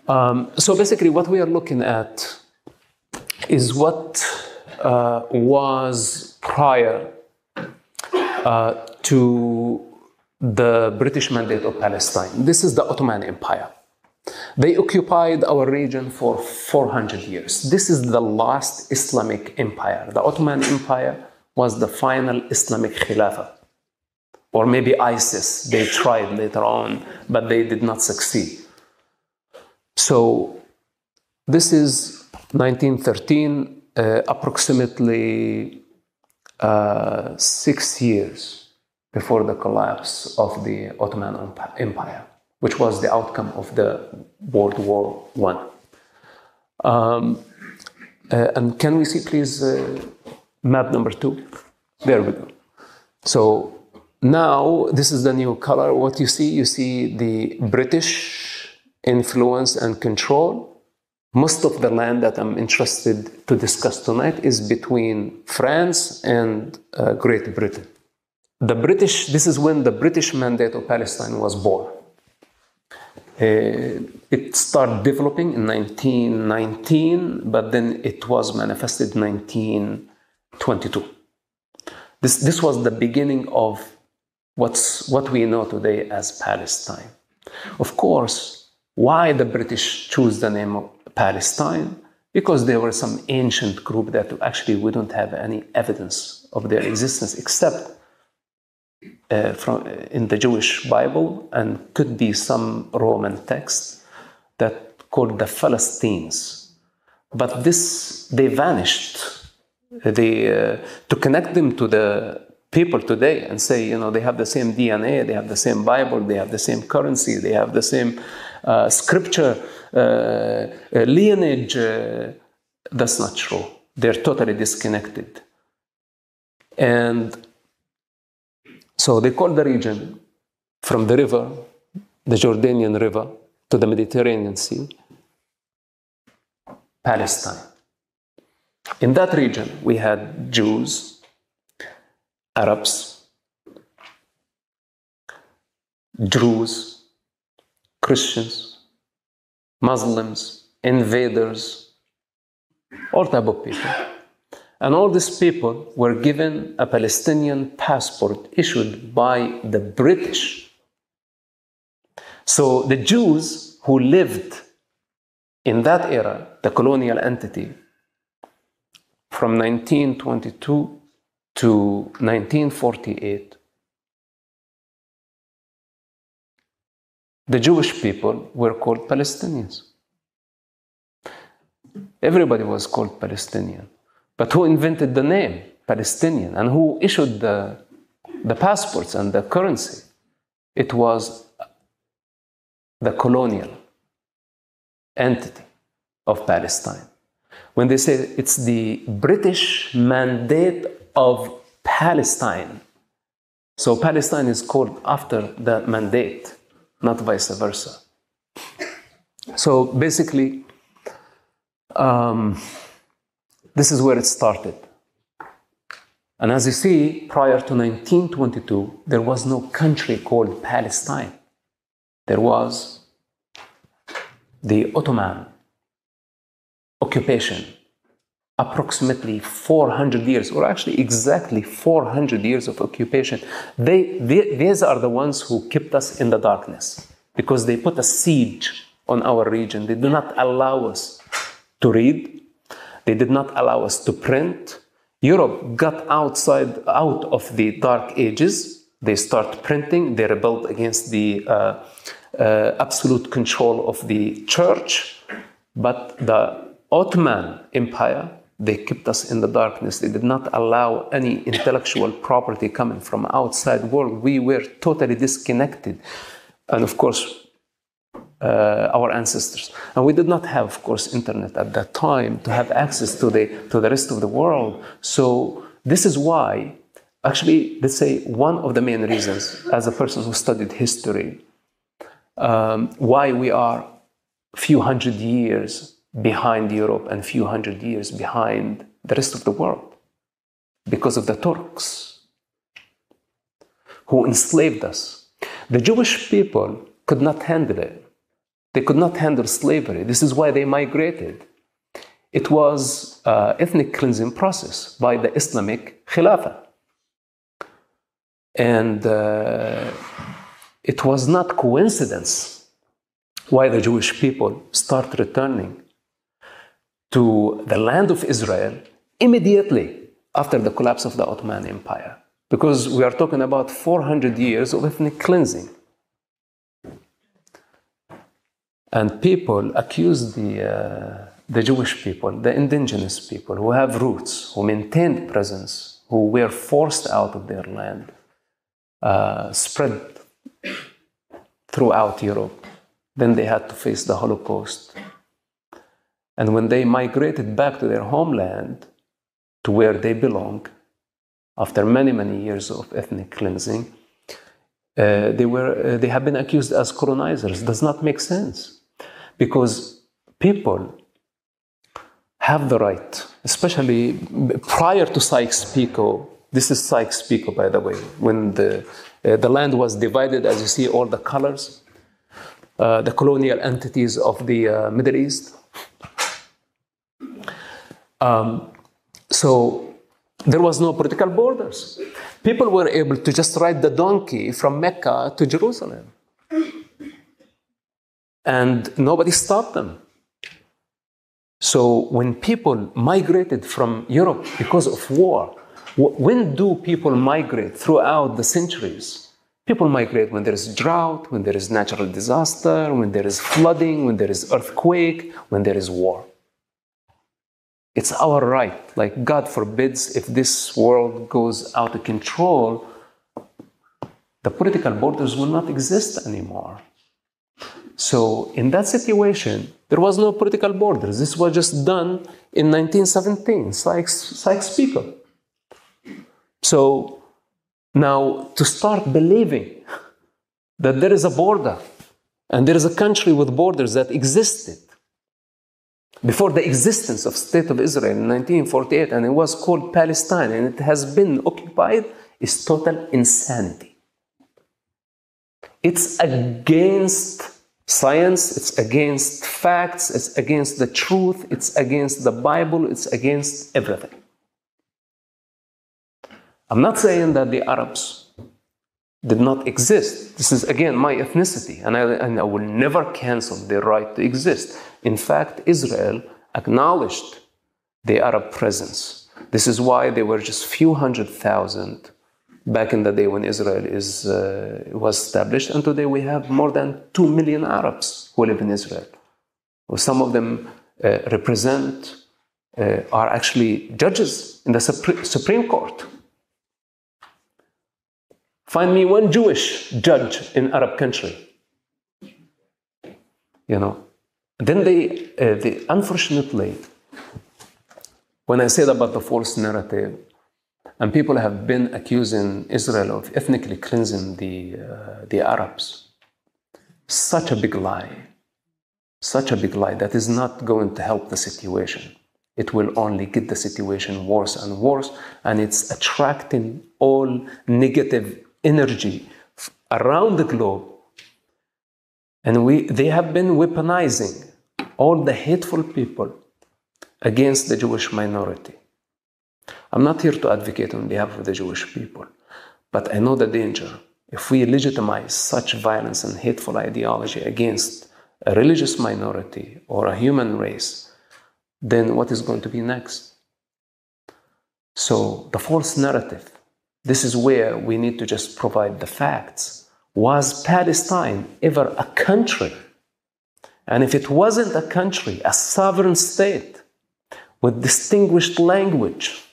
So basically what we are looking at is what was prior to the British Mandate of Palestine. This is the Ottoman Empire. They occupied our region for 400 years. This is the last Islamic empire. The Ottoman Empire was the final Islamic Khilafah. Or maybe ISIS. They tried later on, but they did not succeed. So this is 1913, approximately 6 years before the collapse of the Ottoman Empire, which was the outcome of the World War I. And can we see, please, map number 2? There we go. So now this is the new color. What you see the British influence and control. Most of the land that I'm interested to discuss tonight is between France and Great Britain. This is when the British Mandate of Palestine was born. It started developing in 1919, but then it was manifested in 1922. This was the beginning of what we know today as Palestine. Of course, why the British choose the name of Palestine? Because there were some ancient group that actually we don't have any evidence of their existence except in the Jewish Bible, and could be some Roman text that called the Philistines. But they vanished. To connect them to the people today and say, they have the same DNA, they have the same Bible, they have the same currency, they have the same scripture, lineage, that's not true. They're totally disconnected. And so they call the region from the river, the Jordanian River, to the Mediterranean Sea, Palestine. In that region, we had Jews, Arabs, Druze, Christians, Muslims, invaders, all type of people. And all these people were given a Palestinian passport issued by the British. So the Jews who lived in that era, the colonial entity, from 1922 to 1948, the Jewish people were called Palestinians. Everybody was called Palestinian. But who invented the name Palestinian and who issued the passports and the currency? It was the colonial entity of Palestine. When they say it's the British Mandate of Palestine, so Palestine is called after the mandate, not vice versa. So basically, this is where it started. And as you see, prior to 1922, there was no country called Palestine. There was the Ottoman occupation, approximately 400 years, or actually exactly 400 years of occupation. These are the ones who kept us in the darkness because they put a siege on our region. They do not allow us to read. They did not allow us to print. Europe got out of the dark ages. They start printing. They rebelled against the absolute control of the church. But the Ottoman Empire, they kept us in the darkness. They did not allow any intellectual property coming from outside world. We were totally disconnected. And of course, our ancestors. And we did not have, of course, internet at that time to have access to the rest of the world. So this is why, actually, let's say one of the main reasons, as a person who studied history, why we are a few hundred years behind Europe and a few hundred years behind the rest of the world. Because of the Turks who enslaved us. The Jewish people could not handle it. They could not handle slavery. This is why they migrated. It was an ethnic cleansing process by the Islamic Khilafah. And it was not coincidence why the Jewish people start returning to the land of Israel immediately after the collapse of the Ottoman Empire. Because we are talking about 400 years of ethnic cleansing. And people accuse the Jewish people, the indigenous people who have roots, who maintained presence, who were forced out of their land, spread throughout Europe. Then they had to face the Holocaust. And when they migrated back to their homeland, to where they belong, after many, many years of ethnic cleansing, they have been accused as colonizers. It does not make sense. Because people have the right, especially prior to Sykes-Picot. This is Sykes-Picot, by the way, when the land was divided, as you see, all the colors, the colonial entities of the Middle East. So there was no political borders. People were able to just ride the donkey from Mecca to Jerusalem. And nobody stopped them. So when people migrated from Europe because of war, when do people migrate throughout the centuries? People migrate when there is drought, when there is natural disaster, when there is flooding, when there is earthquake, when there is war. It's our right. Like, God forbids, if this world goes out of control, the political borders will not exist anymore. So in that situation, there was no political borders. This was just done in 1917, Sykes-Picot. So now to start believing that there is a border and there is a country with borders that existed before the existence of State of Israel in 1948, and it was called Palestine, and it has been occupied, is total insanity. It's against science, it's against facts, it's against the truth, it's against the Bible, it's against everything. I'm not saying that the Arabs did not exist. This is, again, my ethnicity, and I will never cancel their right to exist. In fact, Israel acknowledged the Arab presence. This is why there were just few 100,000 back in the day when Israel was established, and today we have more than 2 million Arabs who live in Israel. Well, some of them are actually judges in the Supreme Court. Find me one Jewish judge in Arab country. You know. Then they unfortunately, when I said about the false narrative, and people have been accusing Israel of ethnically cleansing the Arabs, such a big lie that is not going to help the situation. It will only get the situation worse and worse, and it's attracting all negative energy around the globe. And they have been weaponizing all the hateful people against the Jewish minority. I'm not here to advocate on behalf of the Jewish people, but I know the danger. If we legitimize such violence and hateful ideology against a religious minority or a human race, then what is going to be next? So the false narrative, this is where we need to just provide the facts. Was Palestine ever a country? And if it wasn't a country, a sovereign state with distinguished language,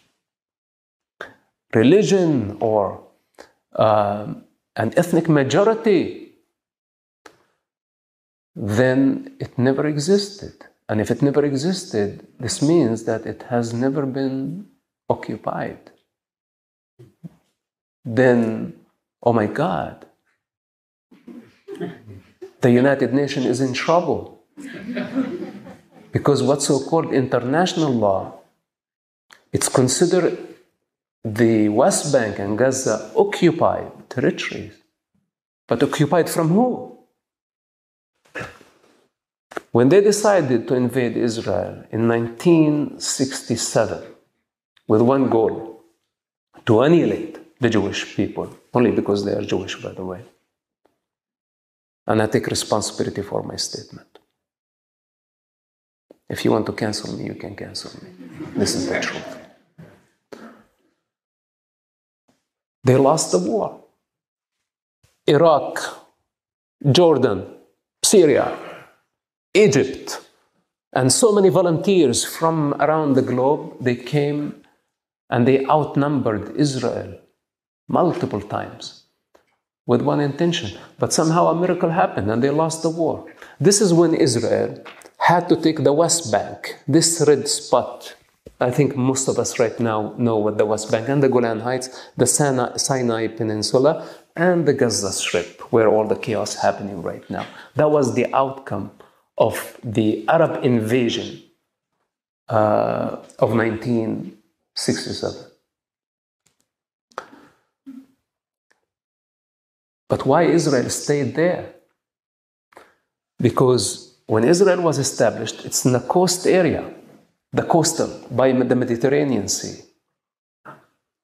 religion, or an ethnic majority, then it never existed. And if it never existed, this means that it has never been occupied. Then, oh my God, the United Nations is in trouble. Because what's so-called international law, it's considered the West Bank and Gaza occupied territories. But occupied from who? When they decided to invade Israel in 1967 with one goal, to annihilate the Jewish people, only because they are Jewish, by the way. And I take responsibility for my statement. If you want to cancel me, you can cancel me. This is the truth. They lost the war. Iraq, Jordan, Syria, Egypt, and so many volunteers from around the globe, they came and they outnumbered Israel multiple times with one intention. But somehow a miracle happened and they lost the war. This is when Israel had to take the West Bank, this red spot. I think most of us right now know what the West Bank and the Golan Heights, the Sinai Peninsula, and the Gaza Strip, where all the chaos is happening right now. That was the outcome of the Arab invasion of 1967. But why Israel stayed there? Because when Israel was established, it's in the coast area, the coastal, by the Mediterranean Sea.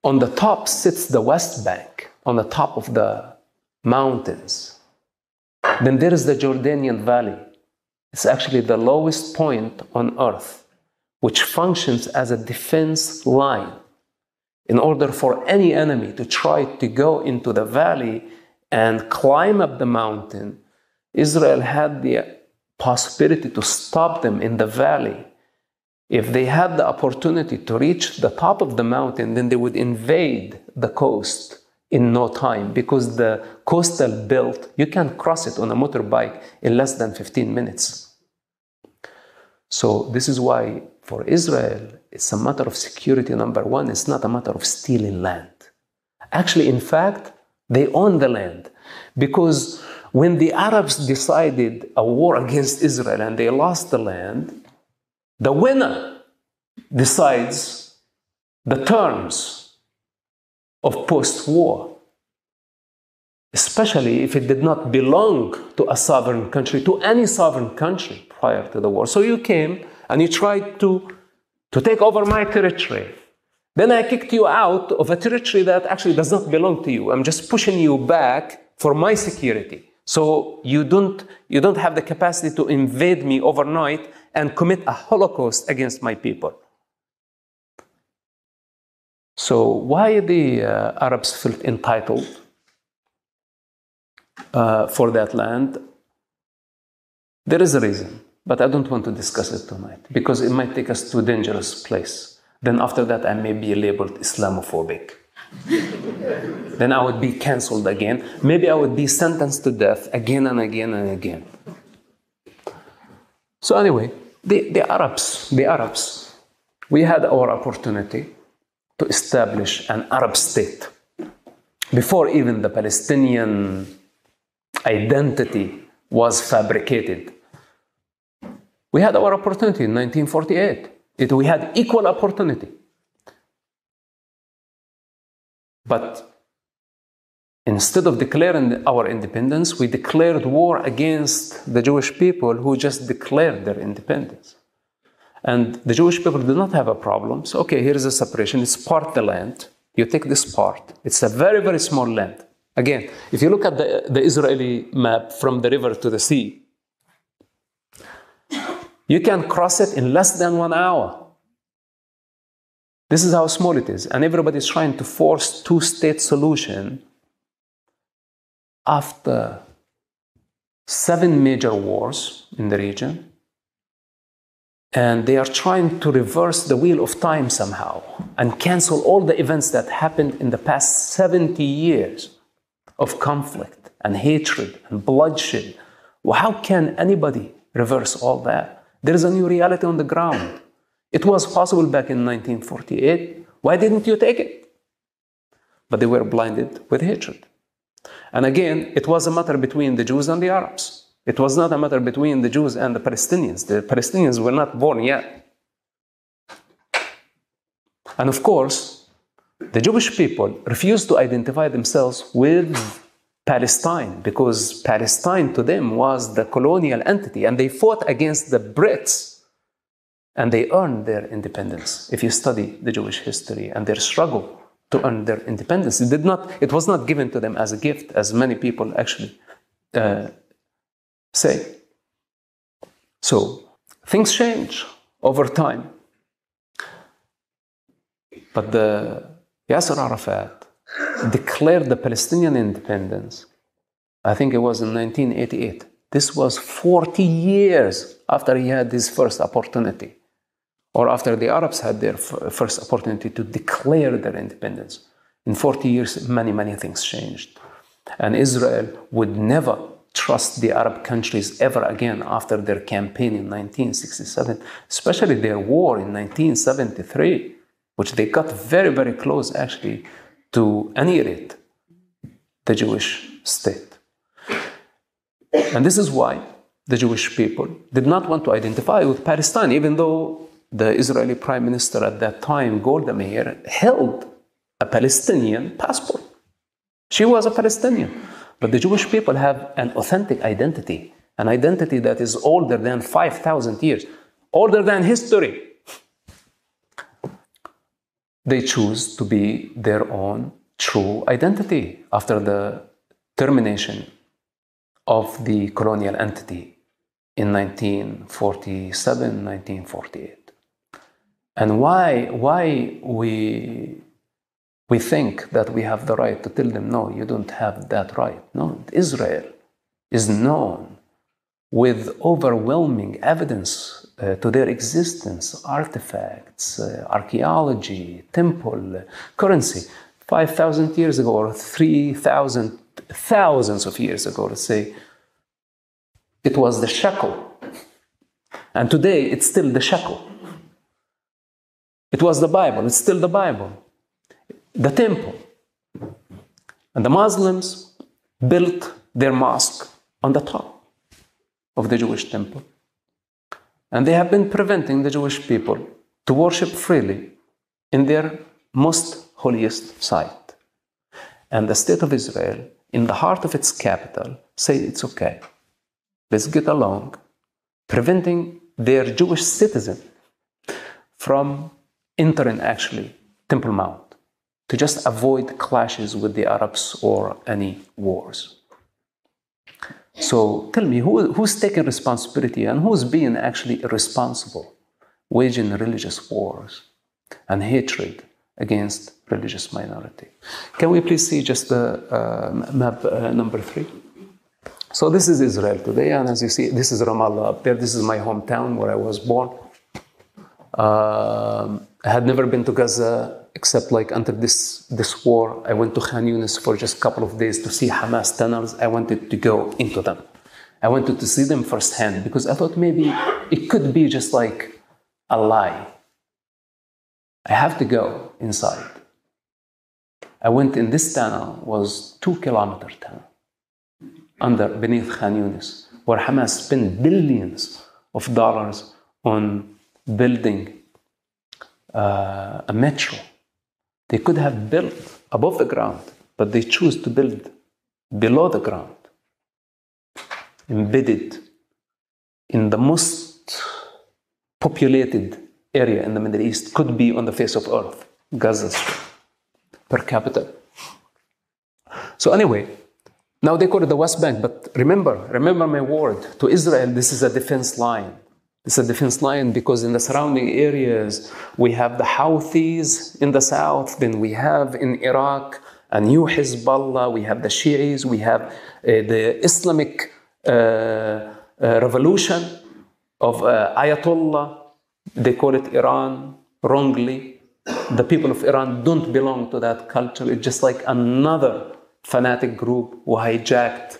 On the top sits the West Bank, on the top of the mountains. Then there is the Jordanian Valley. It's actually the lowest point on earth, which functions as a defense line. In order for any enemy to try to go into the valley and climb up the mountain, Israel had the possibility to stop them in the valley. If they had the opportunity to reach the top of the mountain, then they would invade the coast in no time, because the coastal belt, you can cross it on a motorbike in less than 15 minutes. So this is why for Israel, it's a matter of security, number one. It's not a matter of stealing land. Actually, in fact, they own the land, because when the Arabs decided a war against Israel and they lost the land, the winner decides the terms of post-war, especially if it did not belong to a sovereign country, to any sovereign country prior to the war. So you came and you tried to take over my territory. Then I kicked you out of a territory that actually does not belong to you. I'm just pushing you back for my security. So you don't have the capacity to invade me overnight and commit a Holocaust against my people. So why the Arabs felt entitled for that land? There is a reason, but I don't want to discuss it tonight, because it might take us to a dangerous place. Then after that, I may be labeled Islamophobic. Then I would be cancelled again. Maybe I would be sentenced to death again and again and again. So anyway, the Arabs, we had our opportunity to establish an Arab state before even the Palestinian identity was fabricated. We had our opportunity in 1948. We had equal opportunity. But instead of declaring our independence, we declared war against the Jewish people who just declared their independence. And the Jewish people did not have a problem. So, okay, here is a separation. It's part the land. You take this part. It's a very, very small land. Again, if you look at the Israeli map from the river to the sea, you can cross it in less than 1 hour. This is how small it is. And everybody is trying to force two-state solution after 7 major wars in the region. And they are trying to reverse the wheel of time somehow and cancel all the events that happened in the past 70 years of conflict and hatred and bloodshed. Well, how can anybody reverse all that? There is a new reality on the ground. It was possible back in 1948. Why didn't you take it? But they were blinded with hatred. And again, it was a matter between the Jews and the Arabs. It was not a matter between the Jews and the Palestinians. The Palestinians were not born yet. And of course, the Jewish people refused to identify themselves with Palestine, because Palestine to them was the colonial entity, and they fought against the Brits, and they earned their independence. If you study the Jewish history and their struggle to earn their independence, it was not given to them as a gift, as many people actually say. So things change over time. But Yasser Arafat declared the Palestinian independence, I think it was in 1988. This was 40 years after he had his first opportunity, or after the Arabs had their first opportunity to declare their independence. In 40 years, many, many things changed. And Israel would never trust the Arab countries ever again after their campaign in 1967, especially their war in 1973, which they got very, very close actually to annihilate the Jewish state. And this is why the Jewish people did not want to identify with Palestine, even though the Israeli Prime Minister at that time, Golda Meir, held a Palestinian passport. She was a Palestinian. But the Jewish people have an authentic identity, an identity that is older than 5,000 years, older than history. They choose to be their own true identity after the termination of the colonial entity in 1947, 1948. And why we think that we have the right to tell them, no, you don't have that right. No, Israel is known with overwhelming evidence to their existence, artifacts, archaeology, temple, currency. 5,000 years ago, or 3,000, thousands of years ago, let's say, it was the shekel. And today, it's still the shekel. It was the Bible, it's still the Bible. The temple. And the Muslims built their mosque on the top of the Jewish temple. And they have been preventing the Jewish people to worship freely in their most holiest site. And the state of Israel, in the heart of its capital, say it's okay. Let's get along, preventing their Jewish citizen from entering actually Temple Mount, to just avoid clashes with the Arabs or any wars. So tell me, who's taking responsibility and who's being actually irresponsible, waging religious wars and hatred against religious minority? Can we please see just the map number 3? So this is Israel today, and as you see, this is Ramallah up there. This is my hometown where I was born. I had never been to Gaza except like until this war. I went to Khan Yunis for just a couple of days to see Hamas tunnels. I wanted to go into them. I wanted to see them firsthand because I thought maybe it could be just like a lie. I have to go inside. I went in this tunnel, was 2-kilometer tunnel beneath Khan Yunis, where Hamas spent billions of dollars on building a metro. They could have built above the ground, but they choose to build below the ground, embedded in the most populated area in the Middle East, could be on the face of earth, Gaza Strip, per capita. So anyway, now they call it the West Bank, but remember my word, to Israel, this is a defense line. It's a defense line because in the surrounding areas, we have the Houthis in the south, then we have in Iraq a new Hezbollah, we have the Shi'is, we have the Islamic revolution of Ayatollah. They call it Iran wrongly. The people of Iran don't belong to that culture. It's just like another fanatic group who hijacked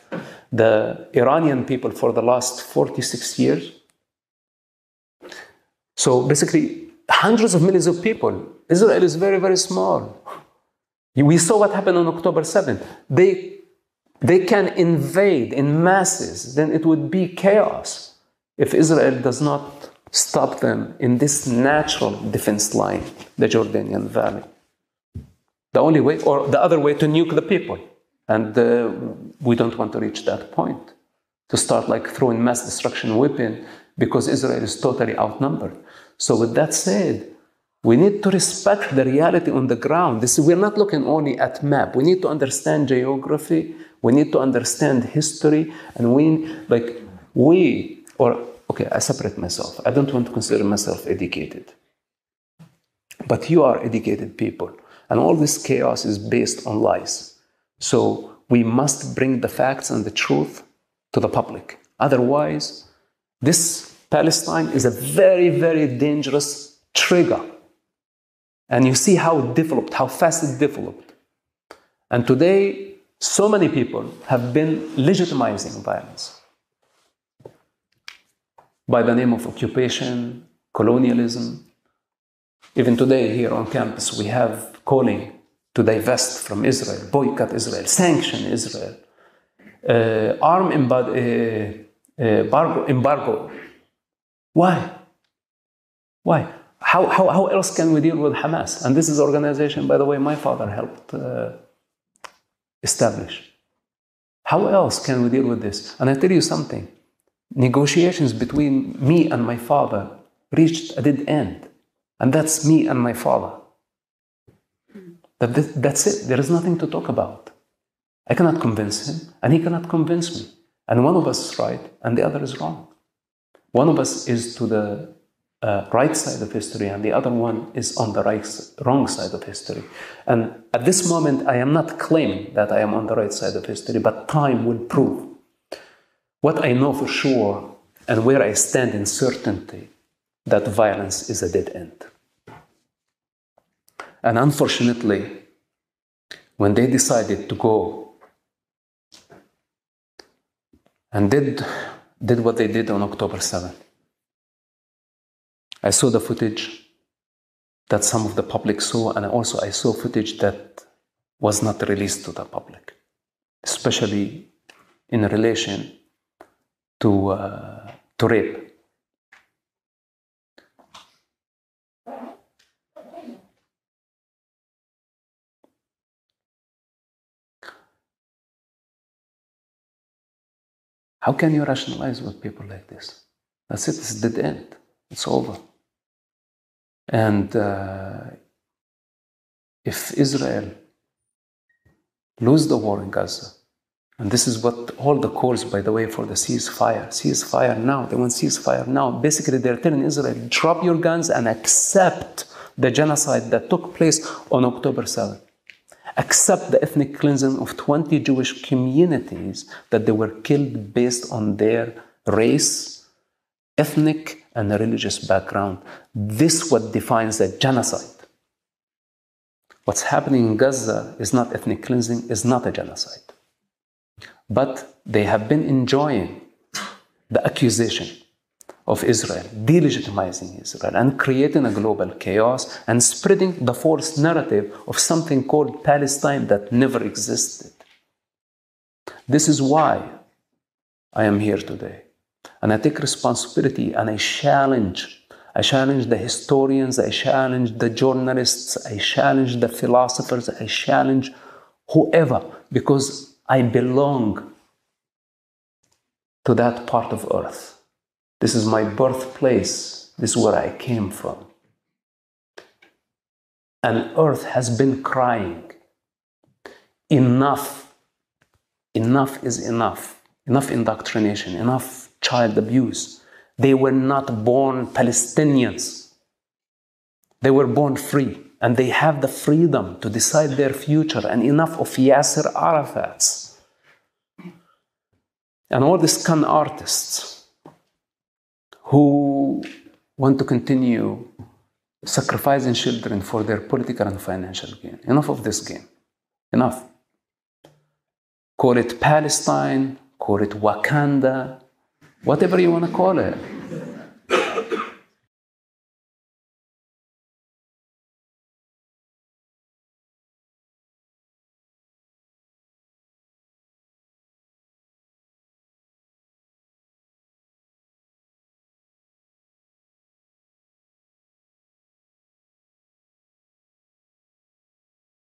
the Iranian people for the last 46 years. So basically, hundreds of millions of people. Israel is very, very small. We saw what happened on October 7th. They can invade in masses, then it would be chaos if Israel does not stop them in this natural defense line, the Jordanian Valley. The only way, or the other way, to nuke the people. And we don't want to reach that point, to start like throwing mass destruction weapon because Israel is totally outnumbered. So with that said, we need to respect the reality on the ground. We're not looking only at map. We need to understand geography. We need to understand history. And I separate myself. I don't want to consider myself educated. But you are educated people. And all this chaos is based on lies. So we must bring the facts and the truth to the public. Otherwise, this Palestine is a very, very dangerous trigger. And you see how it developed, how fast it developed. And today, so many people have been legitimizing violence by the name of occupation, colonialism. Even today, here on campus, we have calling to divest from Israel, boycott Israel, sanction Israel, arm embargo. Why? Why? How else can we deal with Hamas? And this is an organization, by the way, my father helped establish. How else can we deal with this? And I tell you something, negotiations between me and my father reached a dead end. And that's me and my father. That's it. There is nothing to talk about. I cannot convince him, and he cannot convince me. And one of us is right, and the other is wrong. One of us is to the right side of history, and the other one is on the wrong side of history. And at this moment, I am not claiming that I am on the right side of history, but time will prove. What I know for sure, and where I stand in certainty, that violence is a dead end. And unfortunately, when they decided to go and did what they did on October 7th, I saw the footage that some of the public saw, and also I saw footage that was not released to the public, especially in relation to rape. How can you rationalize with people like this? That's it, it's dead end. It's over. And if Israel lose the war in Gaza, and this is what all the calls, by the way, for the ceasefire now, they want ceasefire now. Basically, they're telling Israel, drop your guns and accept the genocide that took place on October 7th. Accept the ethnic cleansing of 20 Jewish communities that they were killed based on their race, ethnic and religious background. This is what defines a genocide. What's happening in Gaza is not ethnic cleansing, is not a genocide. But they have been enjoying the accusation of Israel, delegitimizing Israel, and creating a global chaos and spreading the false narrative of something called Palestine that never existed. This is why I am here today. And I take responsibility and I challenge the historians, I challenge the journalists, I challenge the philosophers, I challenge whoever, because I belong to that part of earth. This is my birthplace. This is where I came from. And earth has been crying. Enough. Enough is enough. Enough indoctrination, enough child abuse. They were not born Palestinians. They were born free. And they have the freedom to decide their future. And enough of Yasser Arafat's. And all these con artists who want to continue sacrificing children for their political and financial gain. Enough of this game. Enough. Call it Palestine, call it Wakanda, whatever you want to call it.